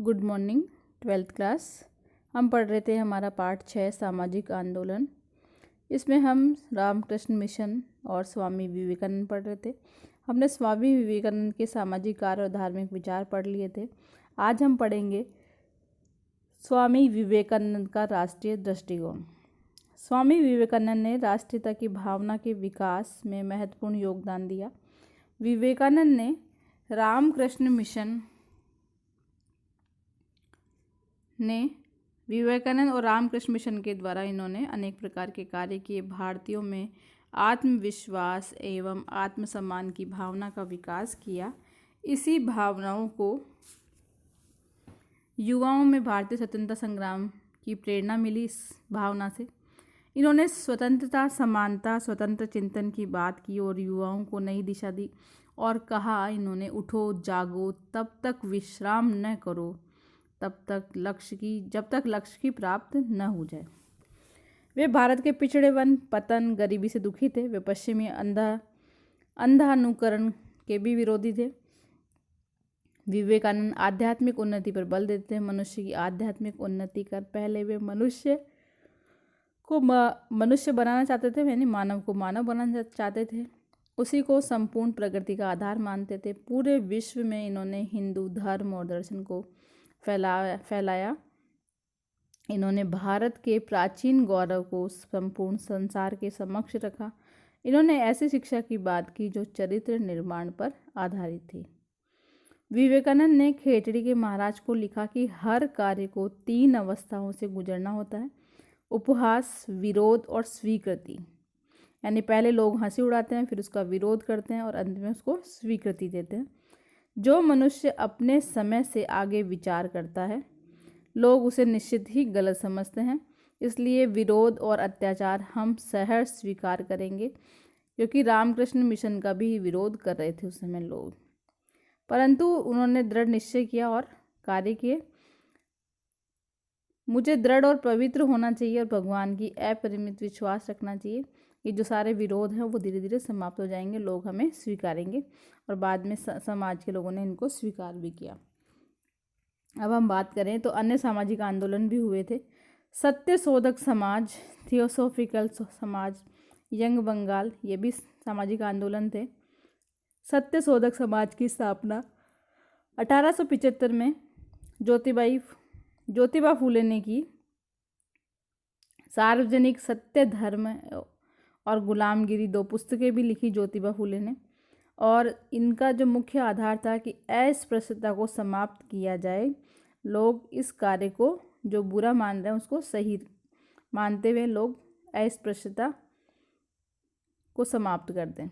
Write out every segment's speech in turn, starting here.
Good morning twelfth class. हम पढ़ रहे थे हमारा पार्ट 6 सामाजिक आंदोलन। इसमें हम रामकृष्ण मिशन और स्वामी विवेकानंद पढ़ रहे थे। हमने स्वामी विवेकानंद के सामाजिक कार्य और धार्मिक विचार पढ़ लिए थे। आज हम पढ़ेंगे स्वामी विवेकानंद का राष्ट्रीय दृष्टिकोण। स्वामी विवेकानंद ने राष्ट्रीयता की भावना के विकास में महत्वपूर्ण योगदान दिया। विवेकानंद ने रामकृष्ण मिशन विवेकानंद और रामकृष्ण मिशन के द्वारा इन्होंने अनेक प्रकार के कार्य किए। भारतीयों में आत्मविश्वास एवं आत्मसम्मान की भावना का विकास किया। इसी भावनाओं को युवाओं में भारतीय स्वतंत्रता संग्राम की प्रेरणा मिली। इस भावना से इन्होंने स्वतंत्रता, समानता, स्वतंत्र चिंतन की बात की और युवाओं को नई दिशा दी और कहा इन्होंने, उठो जागो, तब तक विश्राम न करो जब तक लक्ष्य की प्राप्त न हो जाए। वे भारत के पिछड़ेपन, पतन, गरीबी से दुखी थे। वे पश्चिमी अंधानुकरण के भी विरोधी थे। विवेकानंद आध्यात्मिक उन्नति पर बल देते हैं। मनुष्य की आध्यात्मिक उन्नति कर पहले वे मनुष्य बनाना चाहते थे, यानी मानव को मानव बनाना चाहते थे। उसी को संपूर्ण प्रगति का आधार मानते थे। पूरे विश्व में इन्होंने हिंदू धर्म और दर्शन को फैलाया। इन्होंने भारत के प्राचीन गौरव को संपूर्ण संसार के समक्ष रखा। इन्होंने ऐसी शिक्षा की बात की जो चरित्र निर्माण पर आधारित थी। विवेकानंद ने खेचड़ी के महाराज को लिखा कि हर कार्य को 3 अवस्थाओं से गुजरना होता है: उपहास, विरोध और स्वीकृति। यानी पहले लोग हंसी उड़ाते हैं, फिर उसका विरोध करते हैं और अंत में उसको स्वीकृति देते हैं। जो मनुष्य अपने समय से आगे विचार करता है, लोग उसे निश्चित ही गलत समझते हैं। इसलिए विरोध और अत्याचार हम सहर्ष स्वीकार करेंगे, क्योंकि रामकृष्ण मिशन का भी विरोध कर रहे थे उस समय लोग, परंतु उन्होंने दृढ़ निश्चय किया और कार्य किए। मुझे दृढ़ और पवित्र होना चाहिए और भगवान की अपरिमित विश्वास रखना चाहिए। ये जो सारे विरोध हैं वो धीरे धीरे समाप्त हो जाएंगे, लोग हमें स्वीकारेंगे। और बाद में समाज के लोगों ने इनको स्वीकार भी किया। अब हम बात करें तो अन्य सामाजिक आंदोलन भी हुए थे। सत्यशोधक समाज, थियोसॉफिकल समाज, यंग बंगाल, ये भी सामाजिक आंदोलन थे। सत्यशोधक समाज की स्थापना 1875 में ज्योतिबा फूले ने की। सार्वजनिक सत्य, धर्म और गुलामगिरी 2 पुस्तकें भी लिखी ज्योतिबा फूले ने। और इनका जो मुख्य आधार था कि अस्पृश्यता को समाप्त किया जाए। लोग इस कार्य को जो बुरा मान रहे हैं उसको सही मानते हुए लोग अस्पृश्यता को समाप्त कर दें।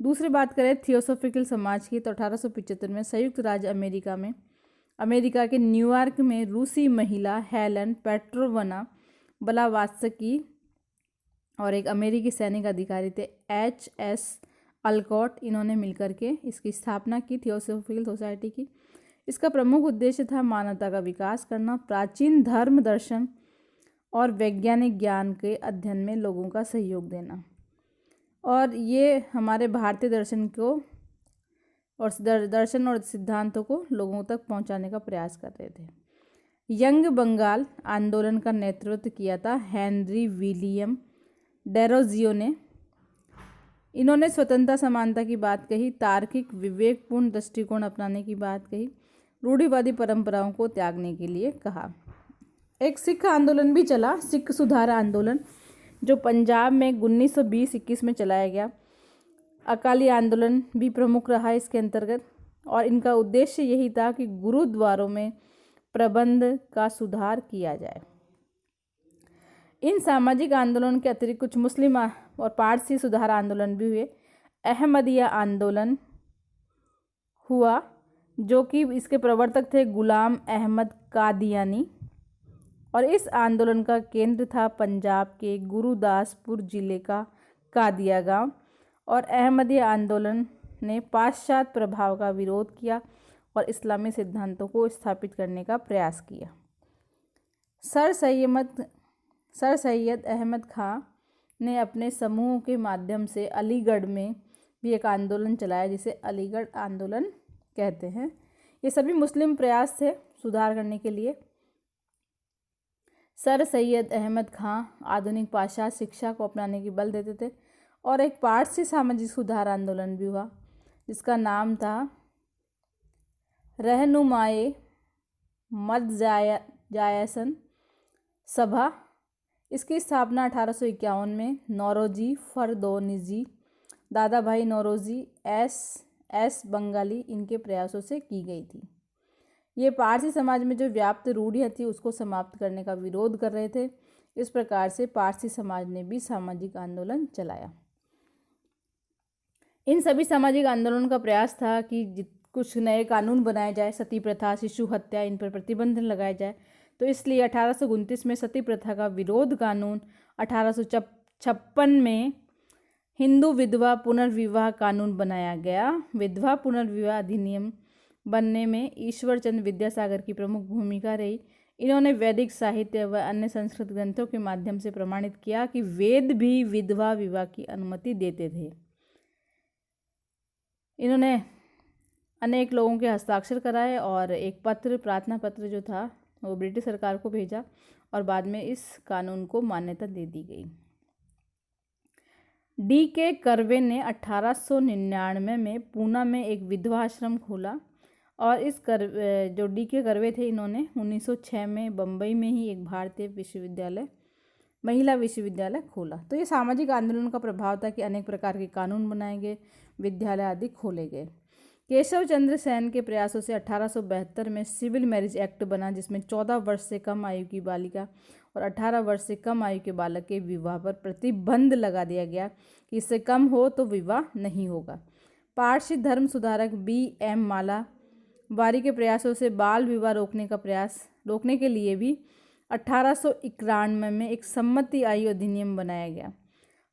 दूसरी बात करें थियोसॉफिकल समाज की, तो 1875 में संयुक्त राज्य अमेरिका के न्यूयॉर्क में रूसी महिला हेलन पेट्रोवना ब्लावात्स्की और एक अमेरिकी सैनिक अधिकारी थे H.S. अल्कॉट, इन्होंने मिलकर के इसकी स्थापना की, थियोसॉफिकल सोसाइटी की। इसका प्रमुख उद्देश्य था मानवता का विकास करना, प्राचीन धर्म, दर्शन और वैज्ञानिक ज्ञान के अध्ययन में लोगों का सहयोग देना। और ये हमारे भारतीय दर्शन और सिद्धांतों को लोगों तक पहुंचाने का प्रयास कर रहे थे। यंग बंगाल आंदोलन का नेतृत्व किया था हेनरी विलियम डेरोजियो ने। इन्होंने स्वतंत्रता, समानता की बात कही, तार्किक विवेकपूर्ण दृष्टिकोण अपनाने की बात कही, रूढ़िवादी परंपराओं को त्यागने के लिए कहा। एक सिख आंदोलन भी चला, सिख सुधार आंदोलन, जो पंजाब में 1920-21 में चलाया गया। अकाली आंदोलन भी प्रमुख रहा इसके अंतर्गत, और इनका उद्देश्य यही था कि गुरुद्वारों में प्रबंध का सुधार किया जाए। इन सामाजिक आंदोलन के अतिरिक्त कुछ मुस्लिम और पारसी सुधार आंदोलन भी हुए। अहमदिया आंदोलन हुआ, जो कि इसके प्रवर्तक थे गुलाम अहमद कादियानी, और इस आंदोलन का केंद्र था पंजाब के गुरुदासपुर जिले का कादिया गांव। और अहमदिया आंदोलन ने पाश्चात्य प्रभाव का विरोध किया और इस्लामी सिद्धांतों को स्थापित करने का प्रयास किया। सर सैयद अहमद खां ने अपने समूह के माध्यम से अलीगढ़ में भी एक आंदोलन चलाया, जिसे अलीगढ़ आंदोलन कहते हैं। ये सभी मुस्लिम प्रयास थे सुधार करने के लिए सर सैयद अहमद खां आधुनिक पाश्चात्य शिक्षा को अपनाने की बल देते थे। और एक पारसी सामाजिक सुधार आंदोलन भी हुआ जिसका नाम था रहनुमाए मदजायसन सभा। इसकी स्थापना 1851 में नौरोजी फरदोनिजी, दादा भाई नौरोजी, एस बंगाली इनके प्रयासों से की गई थी। ये पारसी समाज में जो व्याप्त रूढ़ियाँ थी उसको समाप्त करने का विरोध कर रहे थे। इस प्रकार से पारसी समाज ने भी सामाजिक आंदोलन चलाया। इन सभी सामाजिक आंदोलन का प्रयास था कि कुछ नए कानून बनाए जाए, सती प्रथा, शिशु हत्या, इन पर प्रतिबंध लगाया जाए। तो इसलिए 1829 में सती प्रथा का विरोध कानून, 1856 में हिंदू विधवा पुनर्विवाह कानून बनाया गया। विधवा पुनर्विवाह अधिनियम बनने में ईश्वरचंद्र विद्यासागर की प्रमुख भूमिका रही। इन्होंने वैदिक साहित्य व अन्य संस्कृत ग्रंथों के माध्यम से प्रमाणित किया कि वेद भी विधवा विवाह की अनुमति देते थे। इन्होंने अनेक लोगों के हस्ताक्षर कराए और एक पत्र, प्रार्थना पत्र जो था वो ब्रिटिश सरकार को भेजा और बाद में इस कानून को मान्यता दे दी गई। D.K. कर्वे ने 1899 में पूना में एक विधवा आश्रम खोला और इस जो D.K. कर्वे थे इन्होंने 1906 में बम्बई में ही एक भारतीय विश्वविद्यालय, महिला विश्वविद्यालय खोला। तो ये सामाजिक आंदोलन का प्रभाव था कि अनेक प्रकार के कानून बनाए गए, विद्यालय आदि खोले गए। केशव चंद्र सेन के प्रयासों से 1872 में सिविल मैरिज एक्ट बना जिसमें 14 वर्ष से कम आयु की बालिका और 18 वर्ष से कम आयु के बालक के विवाह पर प्रतिबंध लगा दिया गया कि इससे कम हो तो विवाह नहीं होगा। पारसी धर्म सुधारक B.M. माला वारी के प्रयासों से बाल विवाह रोकने के लिए भी 1891 में एक सम्मति आयु अधिनियम बनाया गया।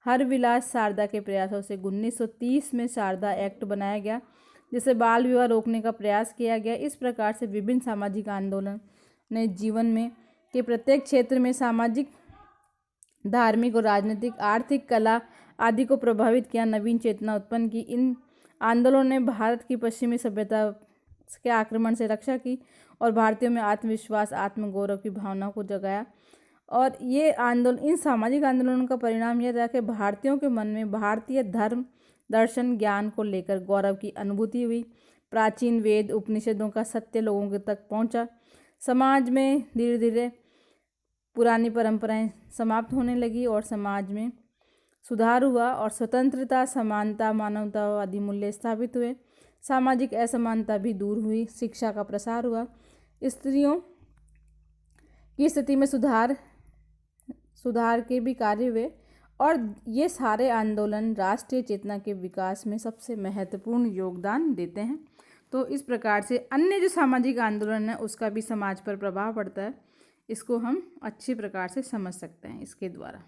हरविलास शारदा के प्रयासों से 1930 में शारदा एक्ट बनाया गया जिससे बाल विवाह रोकने का प्रयास किया गया। इस प्रकार से विभिन्न सामाजिक आंदोलन ने जीवन में के प्रत्येक क्षेत्र में सामाजिक, धार्मिक और राजनीतिक, आर्थिक, कला आदि को प्रभावित किया, नवीन चेतना उत्पन्न की। इन आंदोलनों ने भारत की पश्चिमी सभ्यता के आक्रमण से रक्षा की और भारतीयों में आत्मविश्वास, आत्मगौरव की भावना को जगाया। और ये आंदोलन, इन सामाजिक आंदोलनों का परिणाम यह था कि भारतीयों के मन में भारतीय धर्म, दर्शन, ज्ञान को लेकर गौरव की अनुभूति हुई। प्राचीन वेद उपनिषदों का सत्य लोगों तक पहुंचा। समाज में धीरे धीरे पुरानी परंपराएं समाप्त होने लगी और समाज में सुधार हुआ और स्वतंत्रता, समानता, मानवतावादी मूल्य स्थापित हुए। सामाजिक असमानता भी दूर हुई, शिक्षा का प्रसार हुआ, स्त्रियों की स्थिति में सुधार के भी कार्य हुए और ये सारे आंदोलन राष्ट्रीय चेतना के विकास में सबसे महत्वपूर्ण योगदान देते हैं। तो इस प्रकार से अन्य जो सामाजिक आंदोलन है उसका भी समाज पर प्रभाव पड़ता है। इसको हम अच्छी प्रकार से समझ सकते हैं इसके द्वारा।